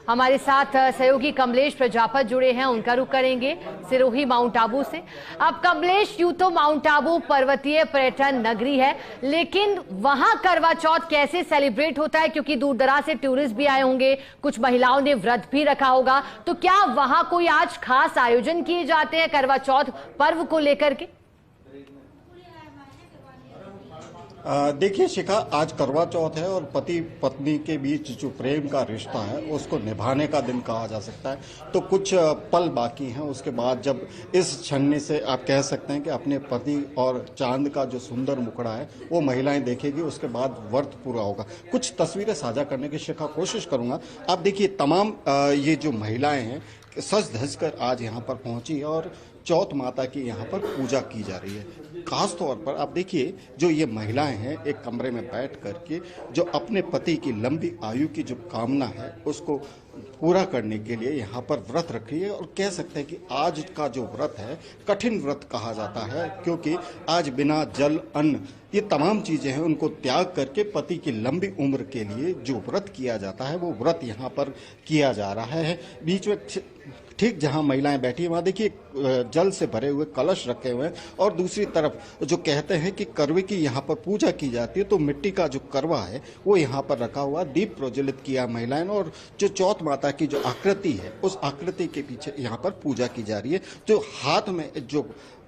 हमारे साथ सहयोगी कमलेश प्रजापत जुड़े हैं, उनका रुख करेंगे सिरोही माउंट आबू से। अब कमलेश, यूं तो माउंट आबू पर्वतीय पर्यटन नगरी है, लेकिन वहां करवा चौथ कैसे सेलिब्रेट होता है? क्योंकि दूर दराज से टूरिस्ट भी आए होंगे, कुछ महिलाओं ने व्रत भी रखा होगा, तो क्या वहां कोई आज खास आयोजन किए जाते हैं करवा चौथ पर्व को लेकर के? देखिए शिखा, आज करवा चौथ है और पति पत्नी के बीच जो प्रेम का रिश्ता है उसको निभाने का दिन कहा जा सकता है। तो कुछ पल बाकी हैं, उसके बाद जब इस छन्नी से आप कह सकते हैं कि अपने पति और चांद का जो सुंदर मुखड़ा है वो महिलाएं देखेगी, उसके बाद व्रत पूरा होगा। कुछ तस्वीरें साझा करने की शिखा कोशिश करूंगा। आप देखिए, तमाम ये जो महिलाएं हैं सज धज कर आज यहाँ पर पहुंची और चौथ माता की यहाँ पर पूजा की जा रही है। खास तौर पर आप देखिए, जो ये महिलाएं हैं एक कमरे में बैठ करके जो अपने पति की लंबी आयु की जो कामना है उसको पूरा करने के लिए यहाँ पर व्रत रख रही है। और कह सकते हैं कि आज का जो व्रत है कठिन व्रत कहा जाता है, क्योंकि आज बिना जल, अन्न, ये तमाम चीजें हैं उनको त्याग करके पति की लंबी उम्र के लिए जो व्रत किया जाता है वो व्रत यहाँ पर किया जा रहा है। बीच में ठीक जहां महिलाएं बैठी है वहां देखिए जल से भरे हुए कलश रखे हुए हैं और दूसरी तरफ जो कहते हैं कि करवे की यहाँ पर पूजा की जाती है, तो मिट्टी का जो करवा है वो यहाँ पर रखा हुआ, दीप प्रज्वलित किया महिलाएं ने और जो चौथ माता की जो आकृति है उस आकृति के पीछे यहाँ पर पूजा की जा रही है। जो हाथ में जो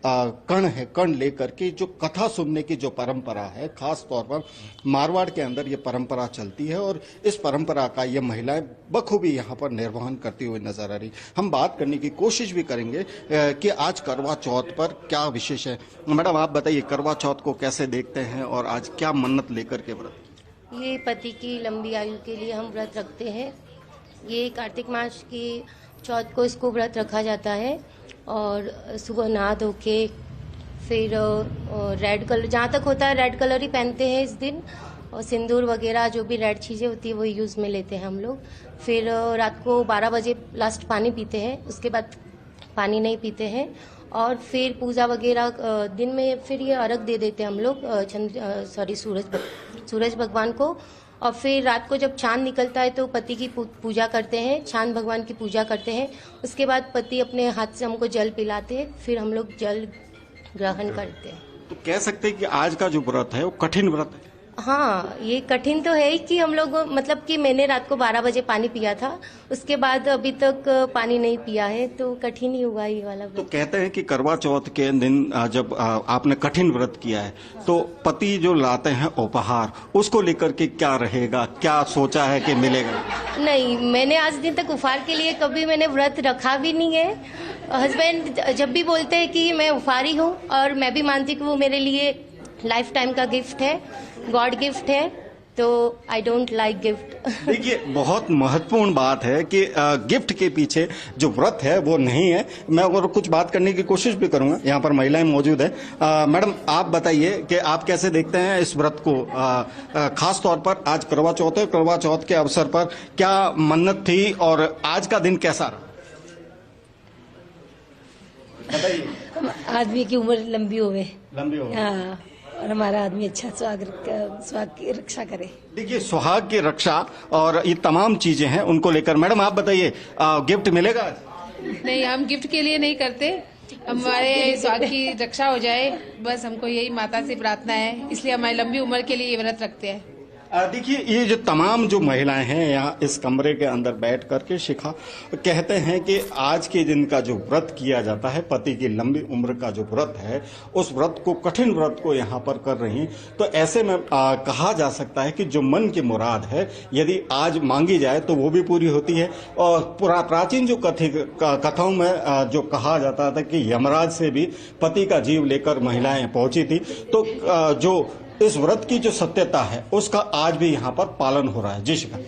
कण है, कण लेकर के जो कथा सुनने की जो परंपरा है, खास तौर पर मारवाड़ के अंदर ये परंपरा चलती है और इस परंपरा का ये महिलाएं बखूबी यहाँ पर निर्वहन करती हुई नजर आ रही। हम बात करने की कोशिश भी करेंगे कि आज करवा चौथ पर क्या विशेष है। मैडम, आप बताइए करवा चौथ को कैसे देखते हैं और आज क्या मन्नत लेकर के व्रत? ये पति की लंबी आयु के लिए हम व्रत रखते हैं। ये कार्तिक मास की चौथ को इसको व्रत रखा जाता है और सुबह नहा धो के फिर रेड कलर, जहाँ तक होता है रेड कलर ही पहनते हैं इस दिन, और सिंदूर वगैरह जो भी रेड चीज़ें होती है वो यूज़ में लेते हैं हम लोग। फिर रात को 12 बजे लास्ट पानी पीते हैं, उसके बाद पानी नहीं पीते हैं और फिर पूजा वगैरह दिन में फिर ये अर्घ दे देते हैं हम लोग सूरज भगवान को। और फिर रात को जब चांद निकलता है तो पति की पूजा करते हैं, चांद भगवान की पूजा करते हैं। उसके बाद पति अपने हाथ से हमको जल पिलाते हैं, फिर हम लोग जल ग्रहण करते हैं। तो कह सकते हैं कि आज का जो व्रत है वो कठिन व्रत है। हाँ, ये कठिन तो है ही कि हम लोग, मतलब कि मैंने रात को 12 बजे पानी पिया था, उसके बाद अभी तक पानी नहीं पिया है, तो कठिन ही हुआ ये वाला व्रत। तो कहते हैं कि करवा चौथ के दिन जब आपने कठिन व्रत किया है तो पति जो लाते हैं उपहार, उसको लेकर के क्या रहेगा, क्या सोचा है कि मिलेगा? नहीं, मैंने आज दिन तक उपहार के लिए कभी मैंने व्रत रखा भी नहीं है। हस्बैंड जब भी बोलते हैं कि मैं उपहारी हूँ और मैं भी मानती हूँ कि वो मेरे लिए लाइफ टाइम का गिफ्ट है, गॉड गिफ्ट है, तो आई डोंट लाइक गिफ्ट। देखिए, बहुत महत्वपूर्ण बात है कि गिफ्ट के पीछे जो व्रत है वो नहीं है। मैं और कुछ बात करने की कोशिश भी करूंगा, यहाँ पर महिलाएं मौजूद है। मैडम, आप बताइए कि आप कैसे देखते हैं इस व्रत को? खास तौर पर आज करवा चौथ है, करवा चौथ के अवसर पर क्या मन्नत थी और आज का दिन कैसा रहा? बताइए। आदमी की उम्र लंबी हो गई। हाँ, और हमारा आदमी अच्छा सुहाग की रक्षा करे। देखिए, सुहाग की रक्षा और ये तमाम चीजें हैं उनको लेकर। मैडम, आप बताइए, गिफ्ट मिलेगा आज? नहीं, हम गिफ्ट के लिए नहीं करते, हमारे सुहाग की रक्षा हो जाए, बस हमको यही माता से प्रार्थना है, इसलिए हमारी लंबी उम्र के लिए ये व्रत रखते हैं। देखिए, ये जो तमाम जो महिलाएं हैं यहाँ इस कमरे के अंदर बैठ करके शिखा कहते हैं कि आज के दिन का जो व्रत किया जाता है, पति की लंबी उम्र का जो व्रत है, उस व्रत को, कठिन व्रत को यहाँ पर कर रही हैं। तो ऐसे में कहा जा सकता है कि जो मन की मुराद है यदि आज मांगी जाए तो वो भी पूरी होती है। और प्राचीन जो कथाओं में जो कहा जाता था कि यमराज से भी पति का जीव लेकर महिलाएं पहुंची थी, तो जो इस व्रत की जो सत्यता है उसका आज भी यहाँ पर पालन हो रहा है। जी शिखा।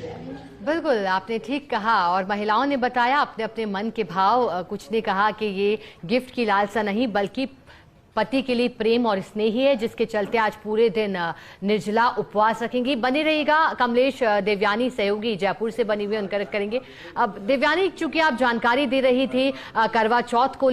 बिल्कुल, आपने ठीक कहा और महिलाओं ने बताया अपने अपने मन के भाव। कुछ ने कहा कि ये गिफ्ट की लालसा नहीं बल्कि पति के लिए प्रेम और स्नेह ही है, जिसके चलते आज पूरे दिन निर्जला उपवास रखेंगी। बने रहिएगा। कमलेश, देवयानी सहयोगी जयपुर से बनी हुई, उनका करेंगे। अब देवयानी, चूंकि आप जानकारी दे रही थी करवा चौथ को